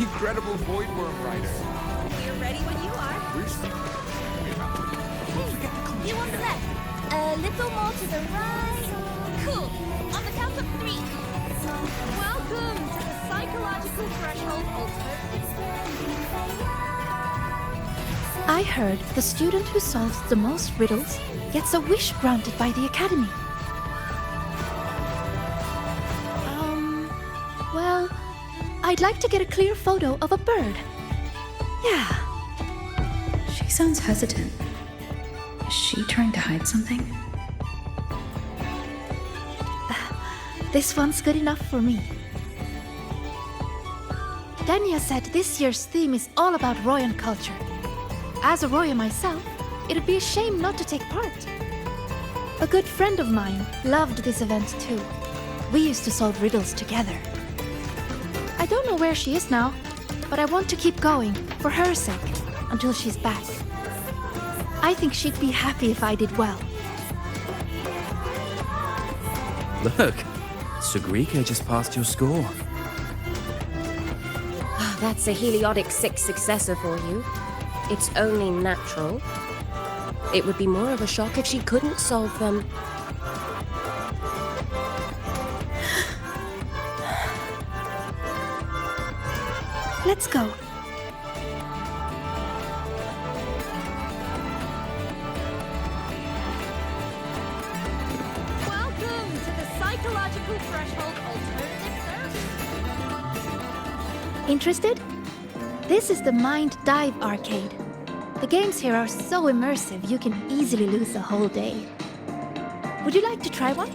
incredible void worm rider. We're ready when you are. You on the left. A little more to the right. Cool. On the count of 3. Welcome to the psychological threshold alternative. I heard the student who solves the most riddles gets a wish granted by the Academy. Well, I'd like to get a clear photo of a bird. Yeah. She sounds hesitant. Is she trying to hide something? This one's good enough for me. Dania said this year's theme is all about Royan culture. As a Royan myself, it'd be a shame not to take part. A good friend of mine loved this event too. We used to solve riddles together. I don't know where she is now, but I want to keep going, for her sake, until she's back. I think she'd be happy if I did well. Look, Sugrika just passed your score. That's a heliotic 6 successor for you. It's only natural. It would be more of a shock if she couldn't solve them. Let's go. Welcome to the psychological threshold alternative therapy. Interested? This is the Mind Dive arcade. The games here are so immersive you can easily lose a whole day. Would you like to try one?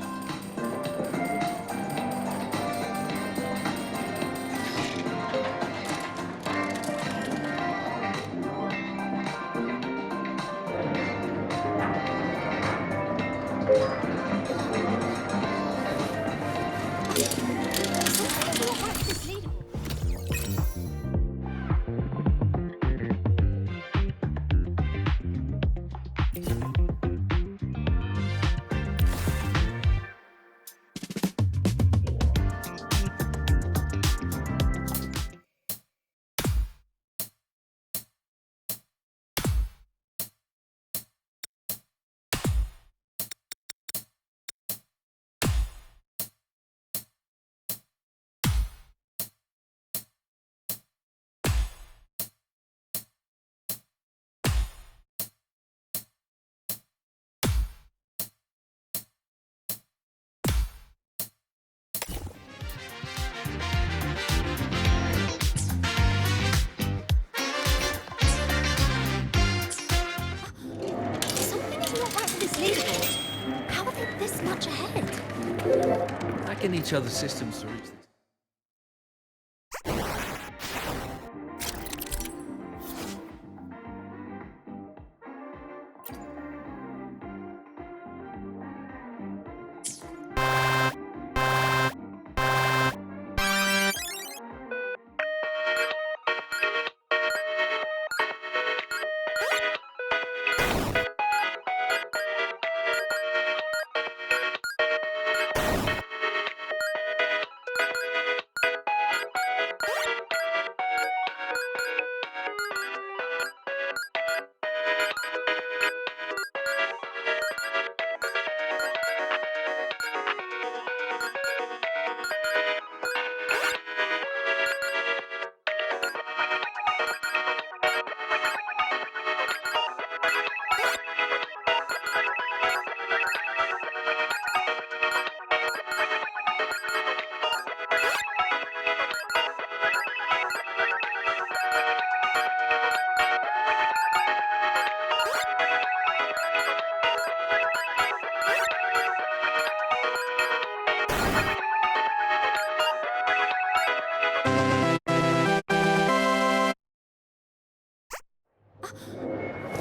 How are they this much ahead? Hacking each other's systems to reach this.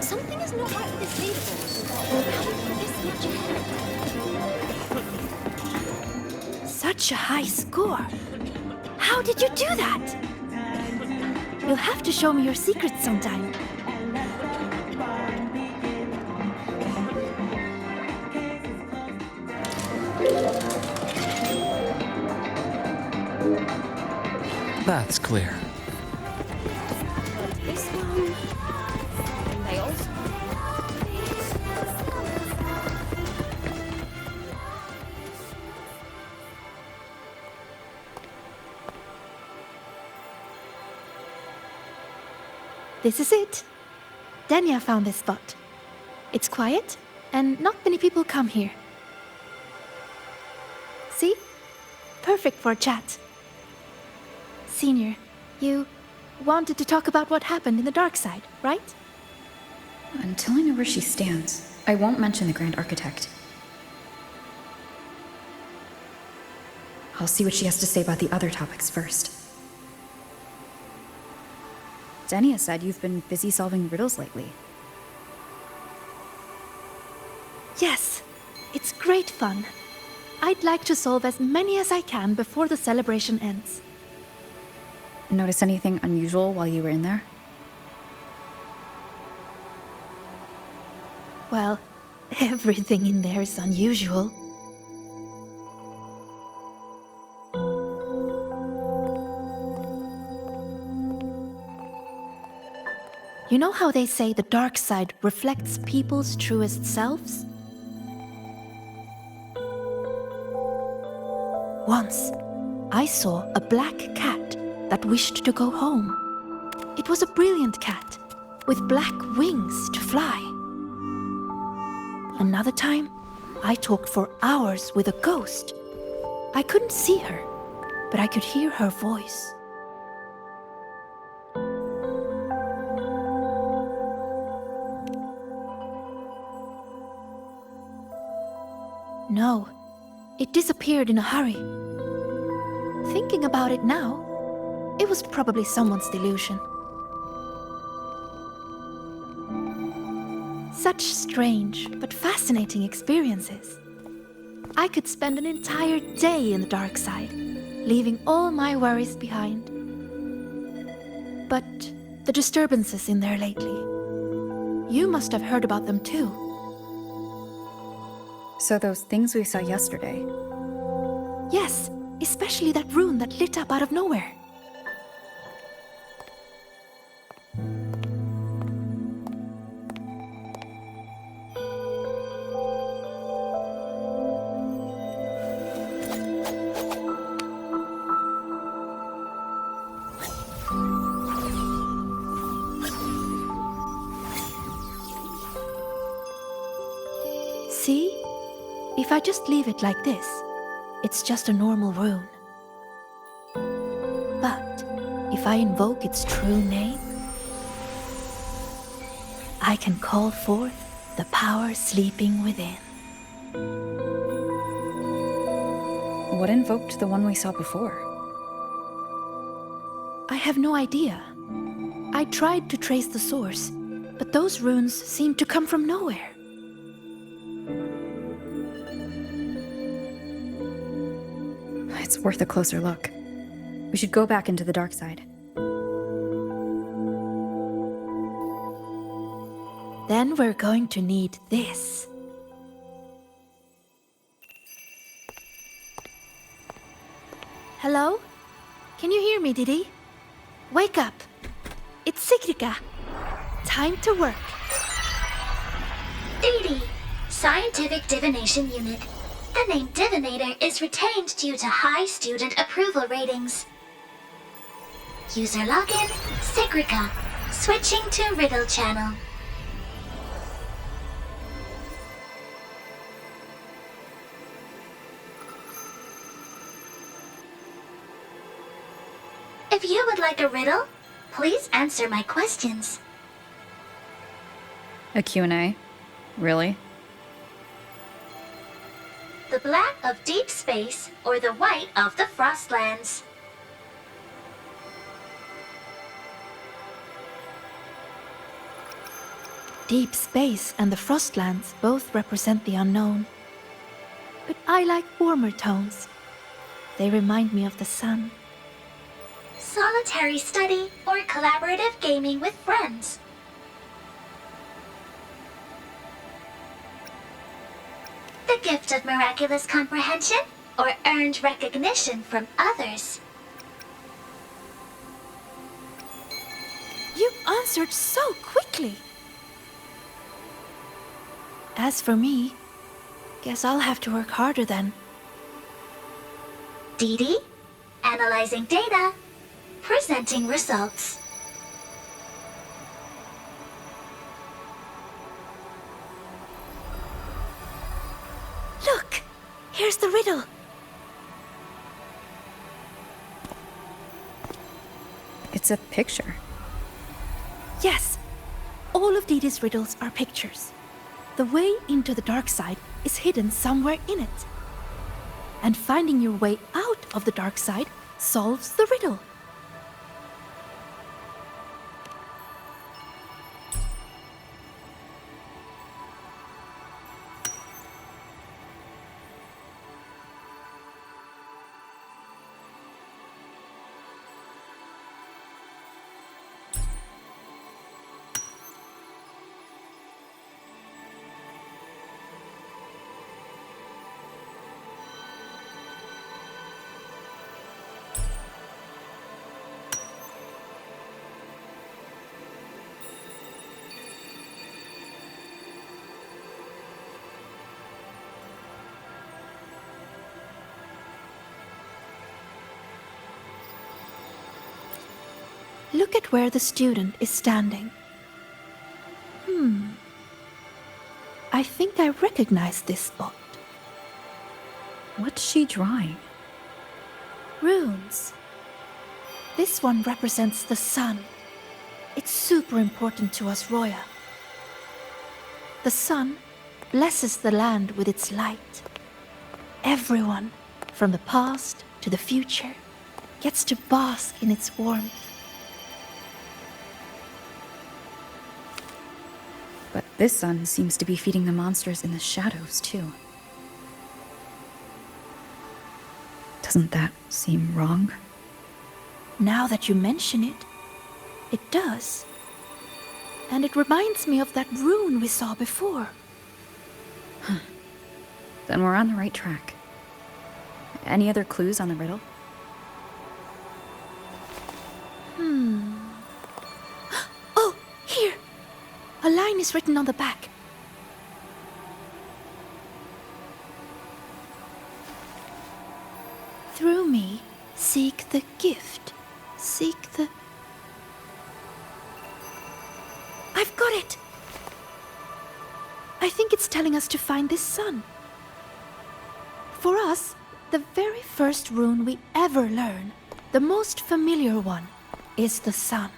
Something is not right with this leaderboard. How are they this much ahead? Such a high score. How did you do that? You'll have to show me your secrets sometime. That's clear. This is it. Denya found this spot. It's quiet, and not many people come here. See? Perfect for a chat. Senior, you wanted to talk about what happened in the dark side, right? Until I know where she stands, I won't mention the Grand Architect. I'll see what she has to say about the other topics first. Denia said you've been busy solving riddles lately. Yes, it's great fun. I'd like to solve as many as I can before the celebration ends. Notice anything unusual while you were in there? Well, everything in there is unusual. You know how they say the dark side reflects people's truest selves? Once, I saw a black cat that wished to go home. It was a brilliant cat, with black wings to fly. Another time, I talked for hours with a ghost. I couldn't see her, but I could hear her voice. No, it disappeared in a hurry. Thinking about it now, it was probably someone's delusion. Such strange but fascinating experiences. I could spend an entire day in the dark side, leaving all my worries behind. But the disturbances in there lately, you must have heard about them too. So those things we saw yesterday. Yes, especially that rune that lit up out of nowhere. See? If I just leave it like this, it's just a normal rune. But if I invoke its true name, I can call forth the power sleeping within. What invoked the one we saw before? I have no idea. I tried to trace the source, but those runes seemed to come from nowhere. It's worth a closer look. We should go back into the dark side. Then we're going to need this. Hello? Can you hear me, Didi? Wake up! It's Sigrika. Time to work. DD, Scientific Divination Unit. The name Divinator is retained due to high student approval ratings. User login, Sigrika. Switching to Riddle Channel. If you would like a riddle, please answer my questions. A Q&A? Really? The black of deep space or the white of the Frostlands? Deep space and the Frostlands both represent the unknown. But I like warmer tones. They remind me of the sun. Solitary study or collaborative gaming with friends? The gift of miraculous comprehension or earned recognition from others? You answered so quickly. As for me, guess I'll have to work harder then. DD, analyzing data, presenting results. Here's the riddle. It's a picture. Yes, all of Didi's riddles are pictures. The way into the dark side is hidden somewhere in it. And finding your way out of the dark side solves the riddle. Look at where the student is standing. I think I recognize this spot. What's she drawing? Runes. This one represents the sun. It's super important to us, Roya. The sun blesses the land with its light. Everyone, from the past to the future, gets to bask in its warmth. But this sun seems to be feeding the monsters in the shadows, too. Doesn't that seem wrong? Now that you mention it, it does. And it reminds me of that rune we saw before. Then we're on the right track. Any other clues on the riddle? Oh, here! A line is written on the back. Through me, seek the gift. Seek the... I've got it! I think it's telling us to find this sun. For us, the very first rune we ever learn, the most familiar one, is the sun.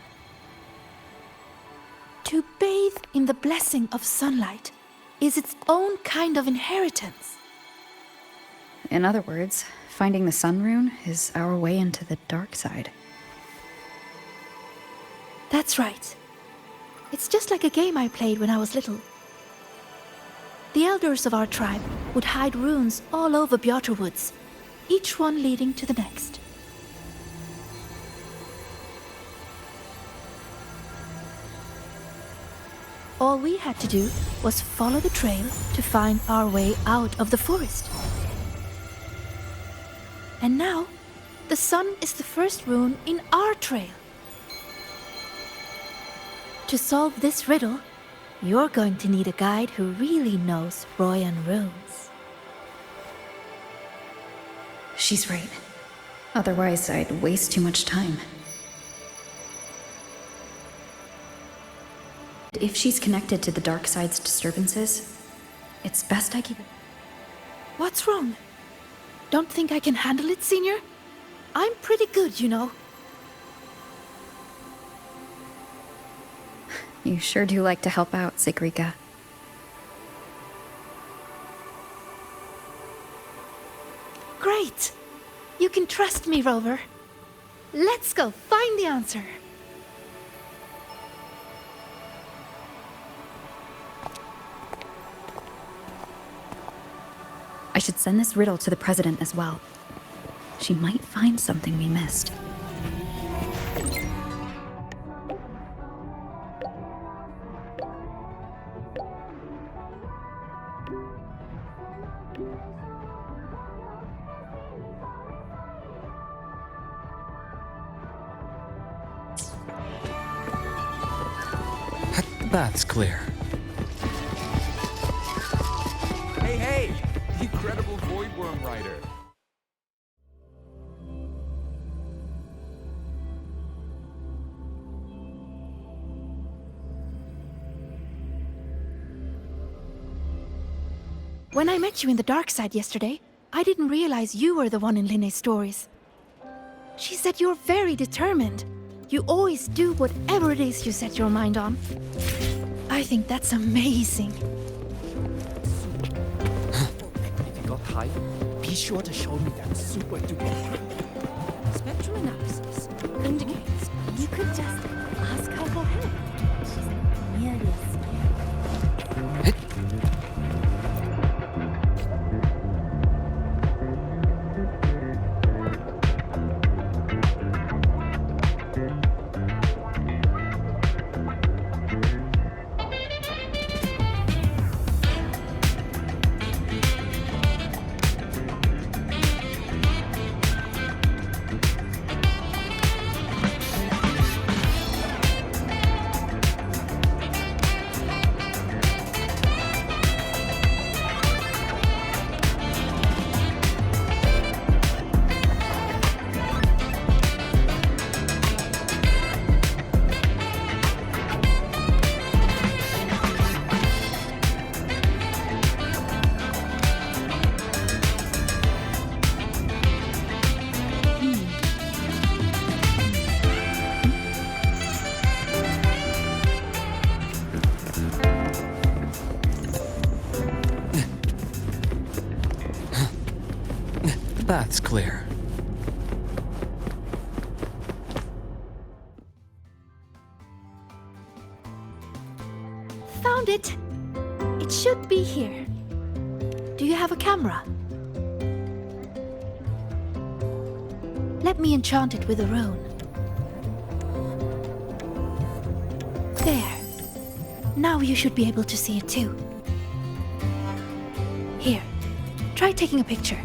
To bathe in the blessing of sunlight is its own kind of inheritance. In other words, finding the sun rune is our way into the dark side. That's right. It's just like a game I played when I was little. The elders of our tribe would hide runes all over Bjotr Woods, each one leading to the next. All we had to do was follow the trail to find our way out of the forest. And now, the sun is the first rune in our trail. To solve this riddle, you're going to need a guide who really knows Royan runes. She's right. Otherwise, I'd waste too much time. If she's connected to the dark side's disturbances, it's best I keep it. What's wrong? Don't think I can handle it, Senior? I'm pretty good, you know. You sure do like to help out, Sigrika. Great! You can trust me, Rover. Let's go find the answer. I should send this riddle to the president as well. She might find something we missed. That's clear. Hey, hey! The incredible Voidworm Rider. When I met you in the dark side yesterday, I didn't realize you were the one in Linne's stories. She said you're very determined. You always do whatever it is you set your mind on. I think that's amazing. If you got high, be sure to show me that super duper. Spectral analysis indicates you could just ask her for help. She's merely a scare. The path's clear. Found it! It should be here. Do you have a camera? Let me enchant it with a rune. There. Now you should be able to see it too. Here, try taking a picture.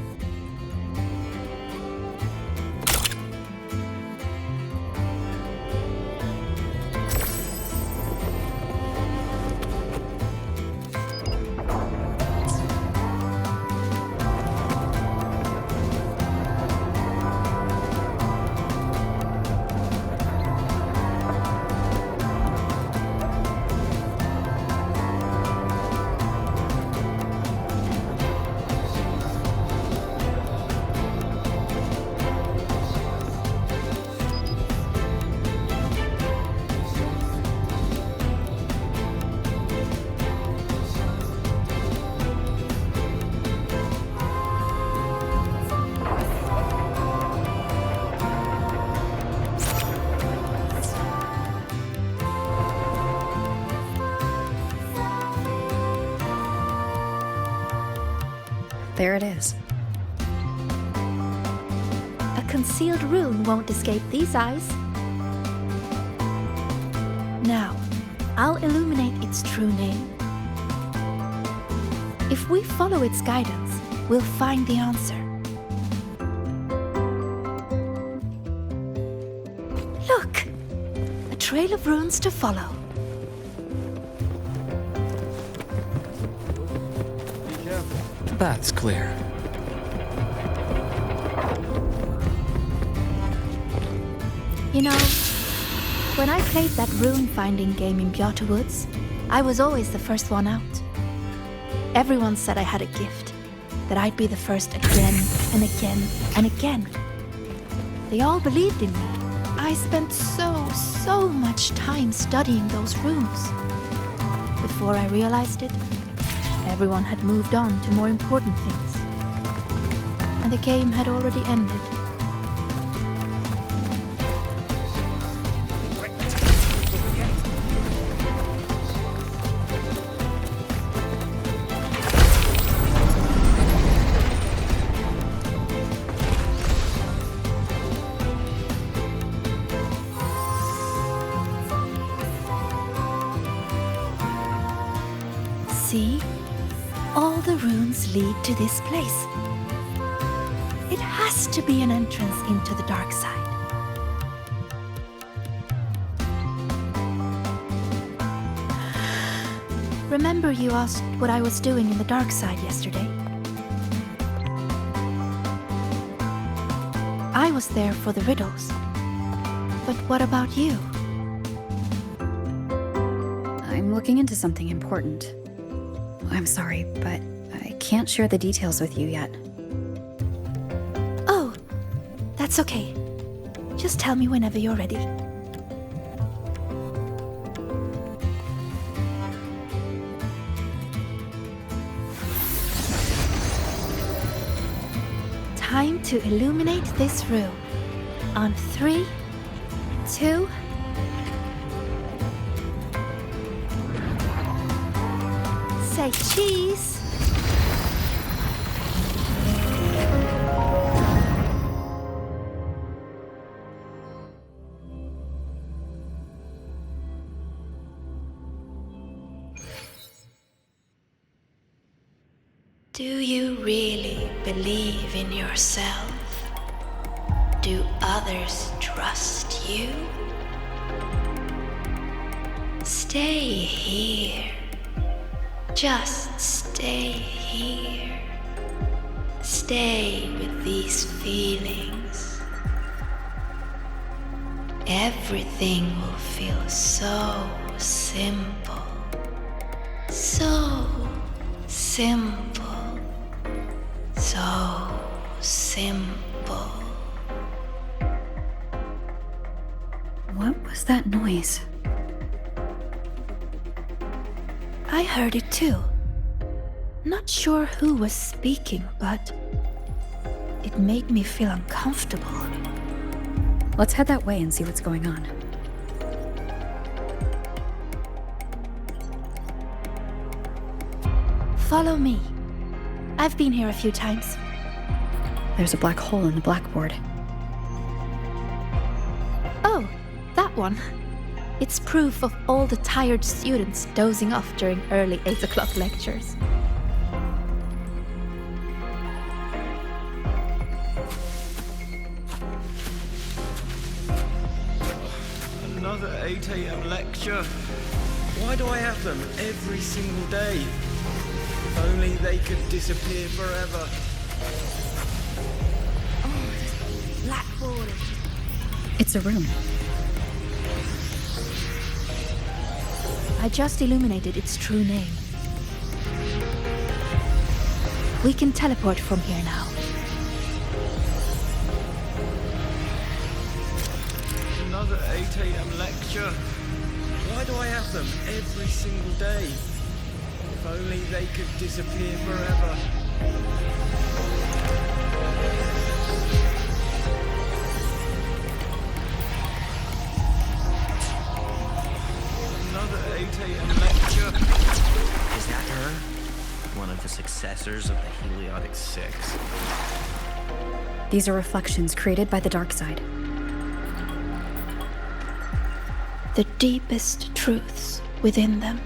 There it is. A concealed rune won't escape these eyes. Now, I'll illuminate its true name. If we follow its guidance, we'll find the answer. Look! A trail of runes to follow. The path's clear. You know, when I played that rune-finding game in Bjarte Woods, I was always the first one out. Everyone said I had a gift, that I'd be the first again and again and again. They all believed in me. I spent so much time studying those runes. Before I realized it, everyone had moved on to more important things. And the game had already ended. See? All the runes lead to this place. It has to be an entrance into the dark side. Remember you asked what I was doing in the dark side yesterday? I was there for the riddles. But what about you? I'm looking into something important. I'm sorry, but I can't share the details with you yet. That's okay. Just tell me whenever you're ready. Time to illuminate this room. On 3, 2... Say cheese! Do you really believe in yourself? Do others trust you? Stay here. Just stay here. Stay with these feelings. Everything will feel so simple. So simple. So simple. What was that noise? I heard it too. Not sure who was speaking, but it made me feel uncomfortable. Let's head that way and see what's going on. Follow me. I've been here a few times. There's a black hole in the blackboard. Oh, that one. It's proof of all the tired students dozing off during early 8 o'clock lectures. Another 8 a.m. lecture. Why do I have them every single day? If only they could disappear forever. Oh, blackboard. It's a room. I just illuminated its true name. We can teleport from here now. Another 8 a.m. lecture. Why do I have them every single day? If only they could disappear forever. Another 8 a.m. lecture. Is that her? One of the successors of the Heliotic Six. These are reflections created by the dark side. The deepest truths within them.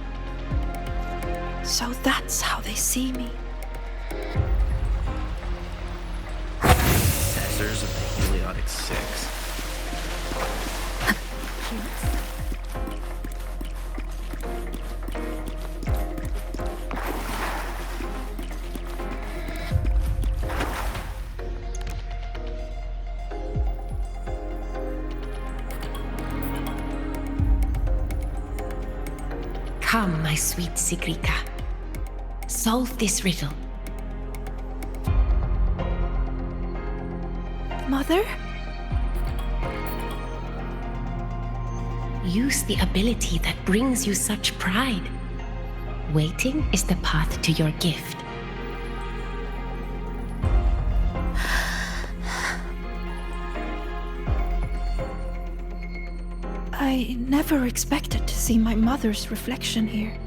So that's how they see me. Successors of the Heliotic Six. Come, my sweet Sigrika. Solve this riddle. Mother? Use the ability that brings you such pride. Waiting is the path to your gift. I never expected to see my mother's reflection here.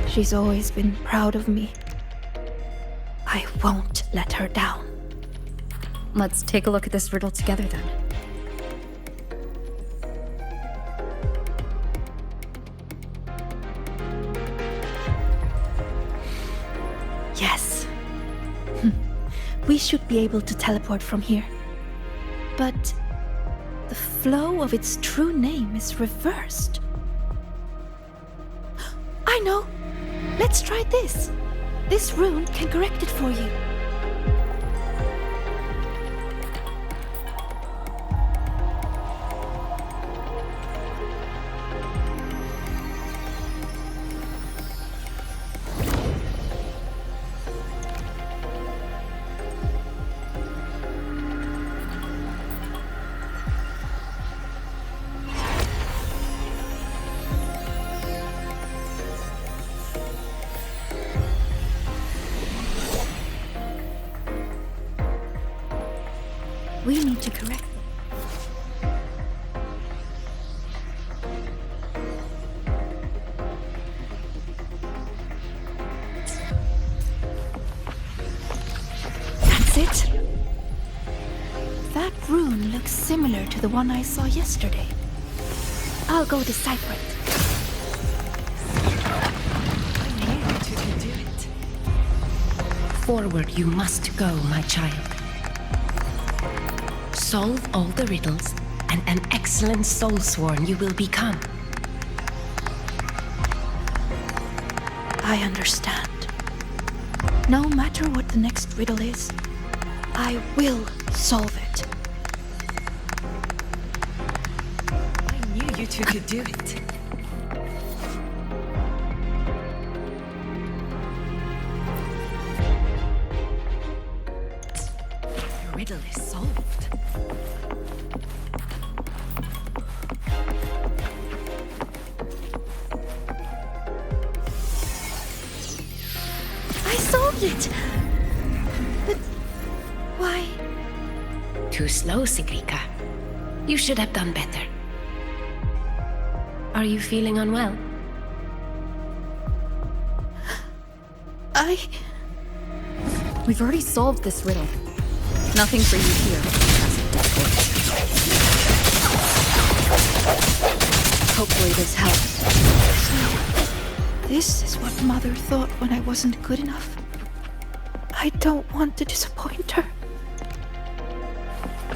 She's always been proud of me. I won't let her down. Let's take a look at this riddle together then. Yes. We should be able to teleport from here. But the flow of its true name is reversed. I know! Let's try this. This rune can correct it for you. We need to correct them. That's it. That rune looks similar to the one I saw yesterday. I'll go decipher it. Forward you must go, my child. Solve all the riddles, and an excellent soulsworn you will become. I understand. No matter what the next riddle is, I will solve it. I knew you two could do it. The riddle is solved. I solved it! But why? Too slow, Sigrika. You should have done better. Are you feeling unwell? We've already solved this riddle. Nothing for you here. Hopefully this helps. This is what Mother thought when I wasn't good enough. I don't want to disappoint her.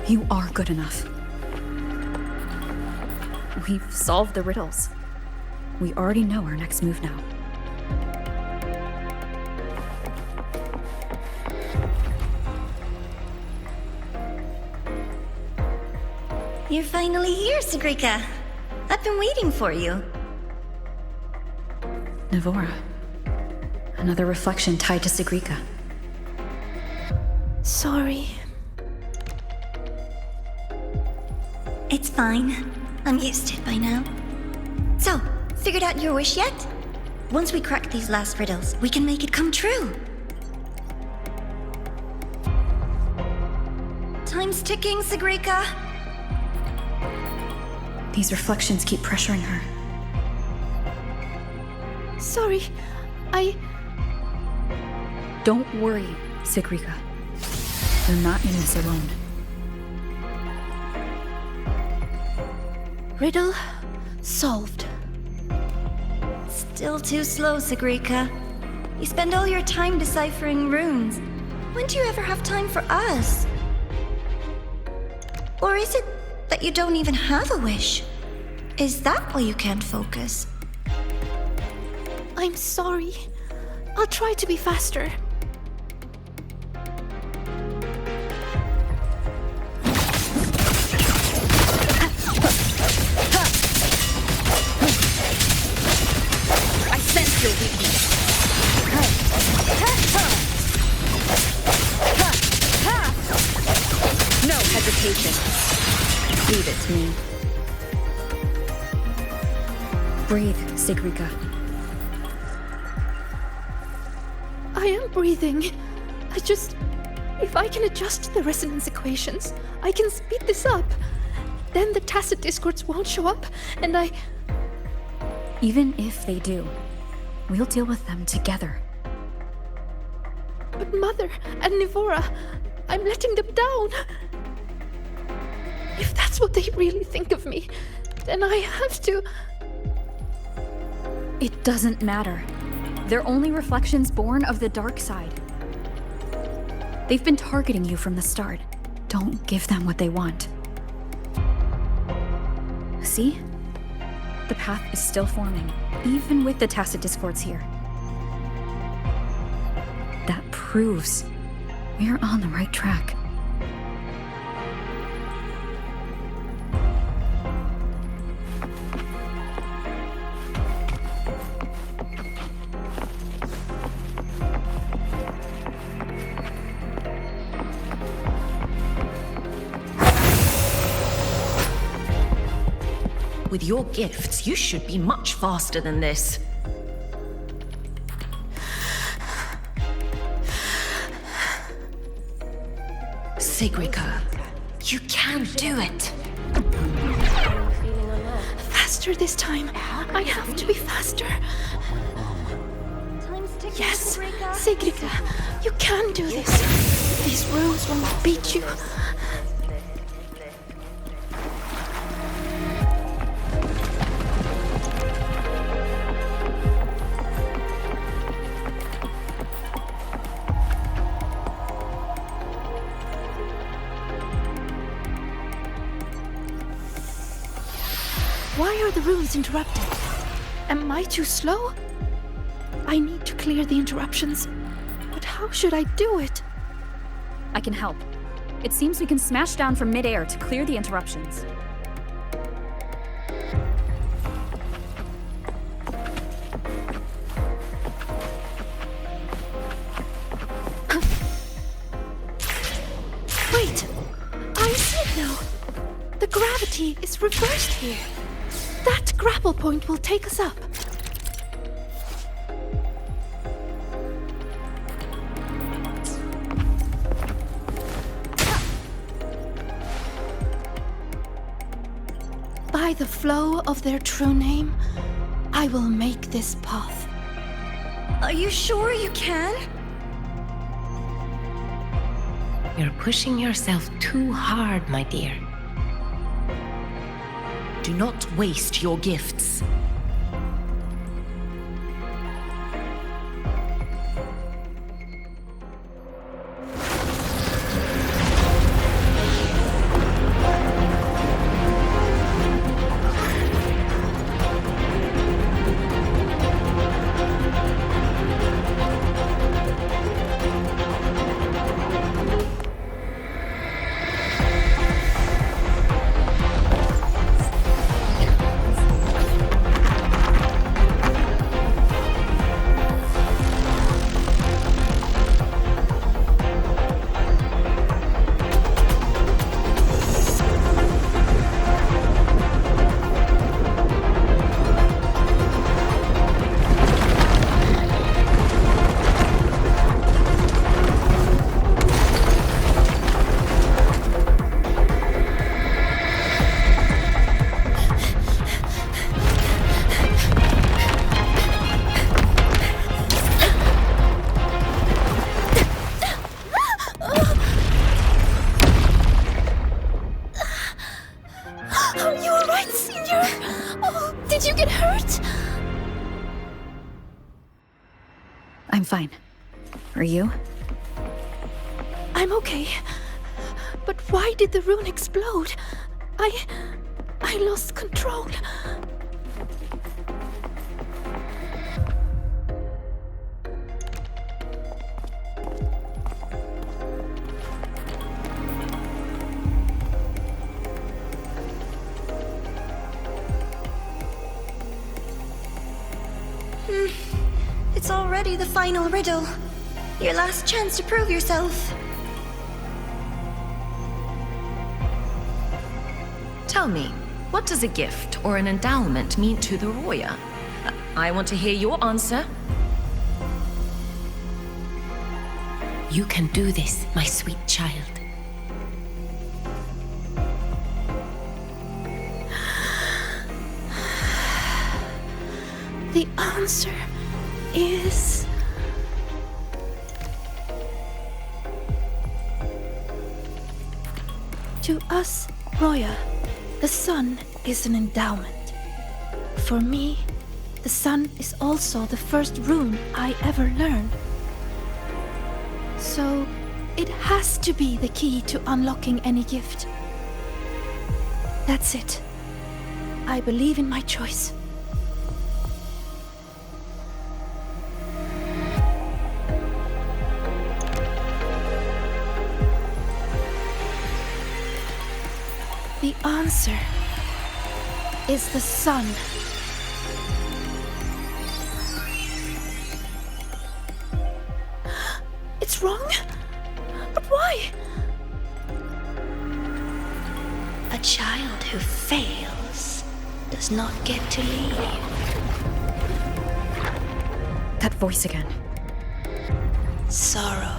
You are good enough. We've solved the riddles. We already know our next move now. You're finally here, Sigrika. I've been waiting for you. Navora. Another reflection tied to Sigrika. Sorry. It's fine. I'm used to it by now. So, figured out your wish yet? Once we crack these last riddles, we can make it come true. Time's ticking, Sigrika. These reflections keep pressuring her. Sorry. Don't worry, Sigrika. You're not in this alone. Riddle solved. Still too slow, Sigrika. You spend all your time deciphering runes. When do you ever have time for us? Or is it that you don't even have a wish? Is that why you can't focus? I'm sorry. I'll try to be faster. I sense your weakness. No hesitation. Leave it to me. Breathe, Sigrika. I am breathing. If I can adjust the resonance equations, I can speed this up. Then the tacit discords won't show up, and Even if they do, we'll deal with them together. But Mother and Nivora, I'm letting them down. If that's what they really think of me, then I have to... It doesn't matter. They're only reflections born of the dark side. They've been targeting you from the start. Don't give them what they want. See? The path is still forming, even with the tacit discords here. That proves we're on the right track. With your gifts, you should be much faster than this. Sigrika, You can do it. Feeling alert. Faster this time. I have to be faster. Time's ticking, Yes, Sigrica. Sigrica, you can do this. These rules will not beat you. Why are the runes interrupted? Am I too slow? I need to clear the interruptions. But how should I do it? I can help. It seems we can smash down from midair to clear the interruptions. Wait! I see it now! The gravity is reversed here. That grapple point will take us up. By the flow of their true name, I will make this path. Are you sure you can? You're pushing yourself too hard, my dear. Do not waste your gifts. Are you alright, Senior? Oh, did you get hurt? I'm fine. Are you? I'm okay. But why did the rune explode? I lost control. It's already the final riddle. Your last chance to prove yourself. Tell me, what does a gift or an endowment mean to the Roya? I want to hear your answer. You can do this, my sweet child. The answer is... To us, Roya, the sun is an endowment. For me, the sun is also the first rune I ever learned. So, it has to be the key to unlocking any gift. That's it. I believe in my choice. The answer is the sun. It's wrong? But why? A child who fails does not get to leave. That voice again. Sorrow,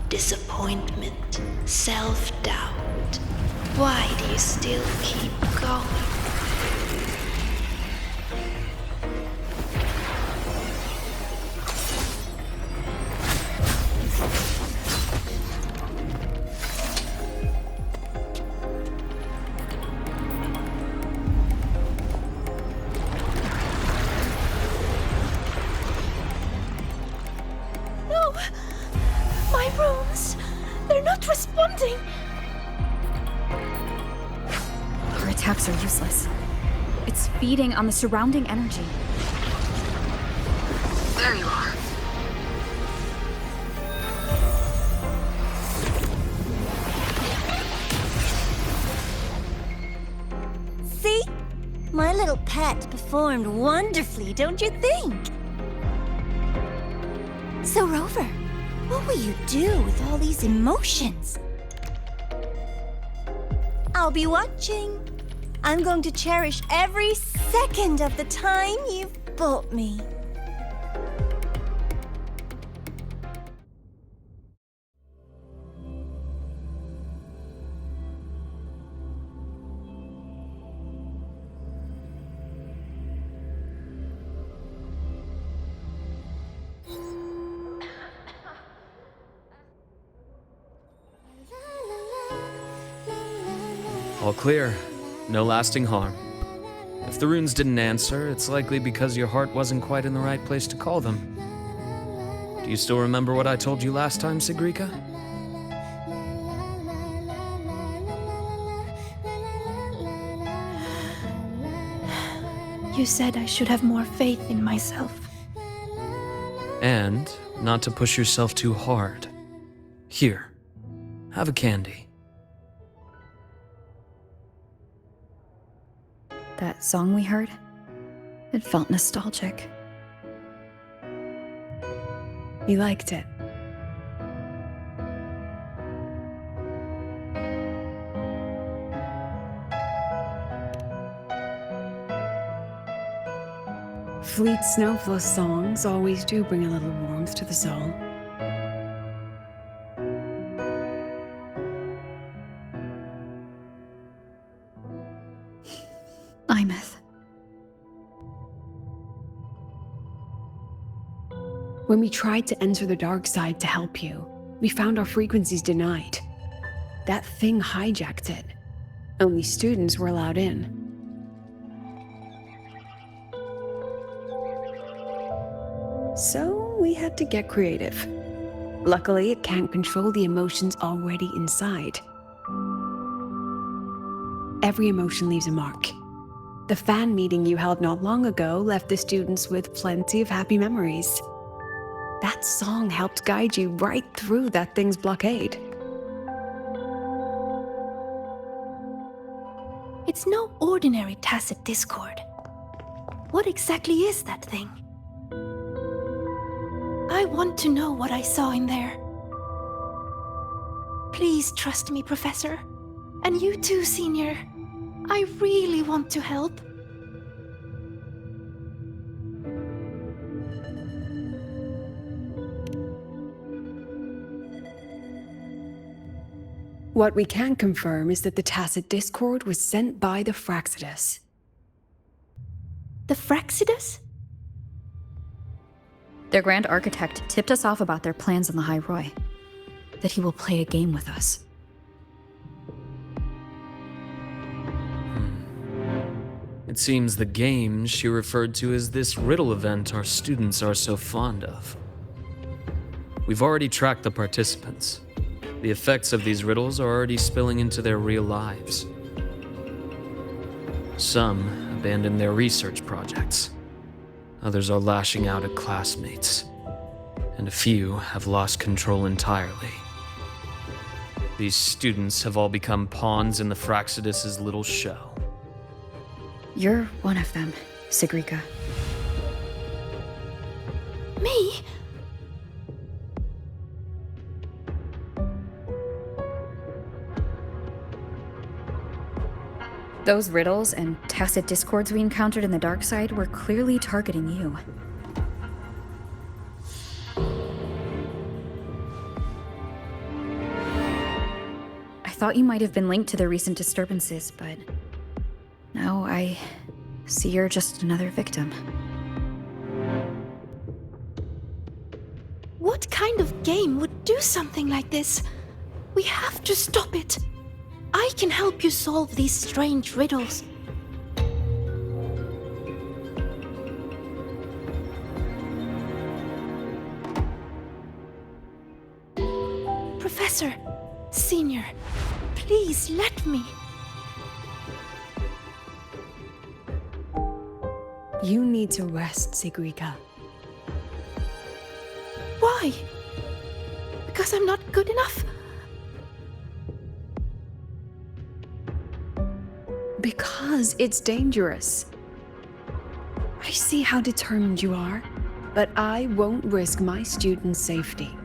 disappointment, self-doubt. Why do you still keep going? No! My runes! They're not responding! Our attacks are useless. It's feeding on the surrounding energy. There you are. See? My little pet performed wonderfully, don't you think? So, Rover, what will you do with all these emotions? I'll be watching. I'm going to cherish every second of the time you've bought me. All clear. No lasting harm. If the runes didn't answer, it's likely because your heart wasn't quite in the right place to call them. Do you still remember what I told you last time, Sigrika? You said I should have more faith in myself. And not to push yourself too hard. Here, have a candy. That song we heard? It felt nostalgic. You liked it. Fleet Snowflow songs always do bring a little warmth to the soul. Imeth. When we tried to enter the dark side to help you, we found our frequencies denied. That thing hijacked it. Only students were allowed in. So we had to get creative. Luckily, it can't control the emotions already inside. Every emotion leaves a mark. The fan meeting you held not long ago left the students with plenty of happy memories. That song helped guide you right through that thing's blockade. It's no ordinary tacit discord. What exactly is that thing? I want to know what I saw in there. Please trust me, Professor. And you too, Senior. I really want to help. What we can confirm is that the tacit discord was sent by the Fraxidus. The Fraxidus? Their Grand Architect tipped us off about their plans on the Lahai-Roi. That he will play a game with us. It seems the game she referred to as this riddle event our students are so fond of. We've already tracked the participants. The effects of these riddles are already spilling into their real lives. Some abandoned their research projects. Others are lashing out at classmates. And a few have lost control entirely. These students have all become pawns in the Fraxidus' little show. You're one of them, Sigrika. Me? Those riddles and tacit discords we encountered in the dark side were clearly targeting you. thought you might have been linked to the recent disturbances, but now I see you're just another victim. What kind of game would do something like this? We have to stop it. I can help you solve these strange riddles. Professor, Senior, please let me. You need to rest, Sigrika. Why? Because I'm not good enough? Because it's dangerous. I see how determined you are, but I won't risk my students' safety.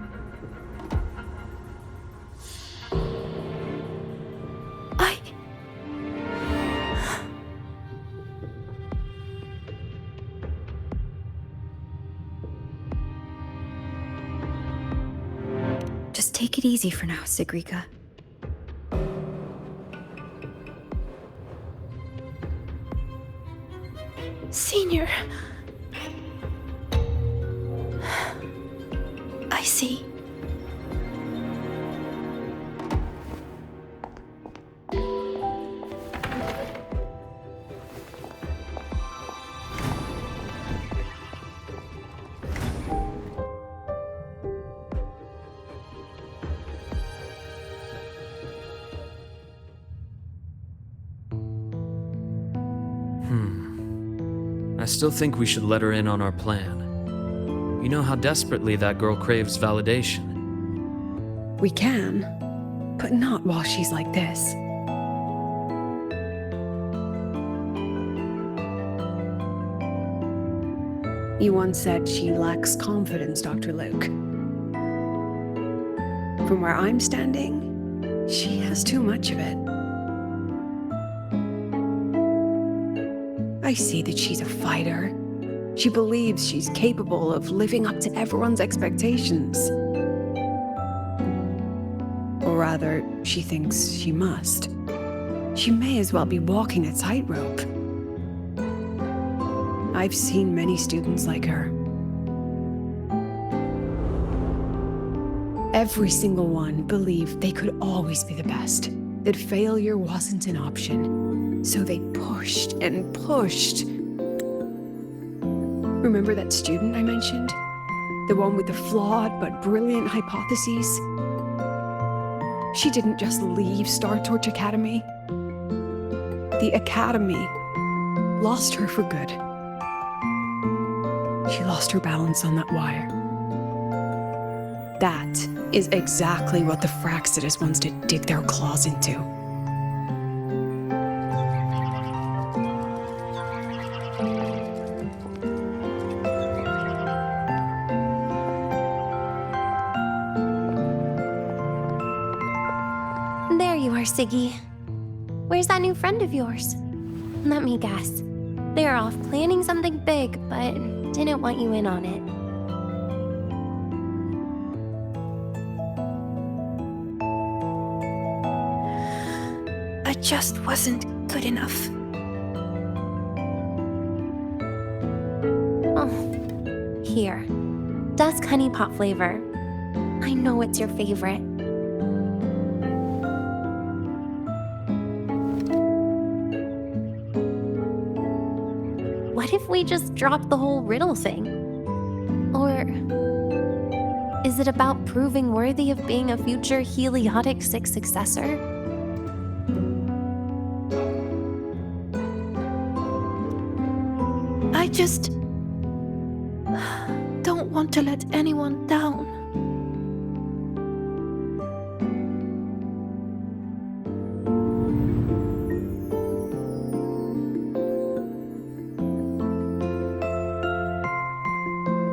Just take it easy for now, Sigrika. Senior. I see. I still think we should let her in on our plan. You know how desperately that girl craves validation. We can, but not while she's like this. You once said she lacks confidence, Dr. Luke. From where I'm standing, she has too much of it. I see that she's a fighter. She believes she's capable of living up to everyone's expectations. Or rather, she thinks she must. She may as well be walking a tightrope. I've seen many students like her. Every single one believed they could always be the best, that failure wasn't an option. So they pushed and pushed. Remember that student I mentioned? The one with the flawed but brilliant hypotheses? She didn't just leave Star Torch Academy. The Academy lost her for good. She lost her balance on that wire. That is exactly what the Fractsidus wants to dig their claws into. There you are, Siggy. Where's that new friend of yours? Let me guess. They're off planning something big, but didn't want you in on it. I just wasn't good enough. Oh, here. Dusk honey pot flavor. I know it's your favorite. What if we just drop the whole riddle thing? Or is it about proving worthy of being a future Heliotic 6 successor? I just don't want to let anyone down.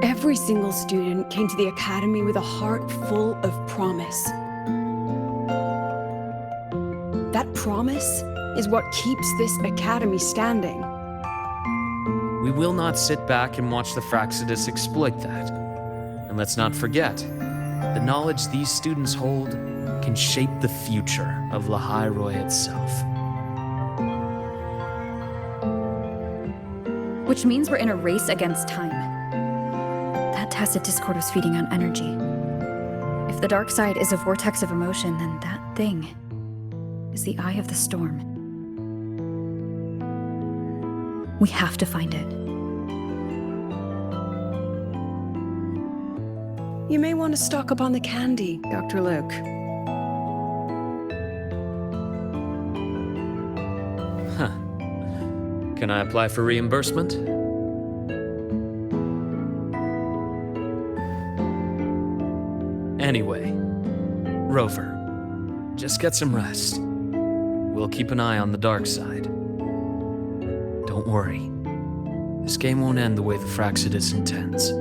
Every single student came to the Academy with a heart full of promise. That promise is what keeps this Academy standing. We will not sit back and watch the Fractsidus exploit that. And let's not forget, the knowledge these students hold can shape the future of Lahai-Roi itself. Which means we're in a race against time. That tacit discord was feeding on energy. If the dark side is a vortex of emotion, then that thing is the eye of the storm. We have to find it. You may want to stock up on the candy, Dr. Luke. Huh. Can I apply for reimbursement? Anyway, Rover, just get some rest. We'll keep an eye on the dark side. Don't worry. This game won't end the way the Fraxidus intends.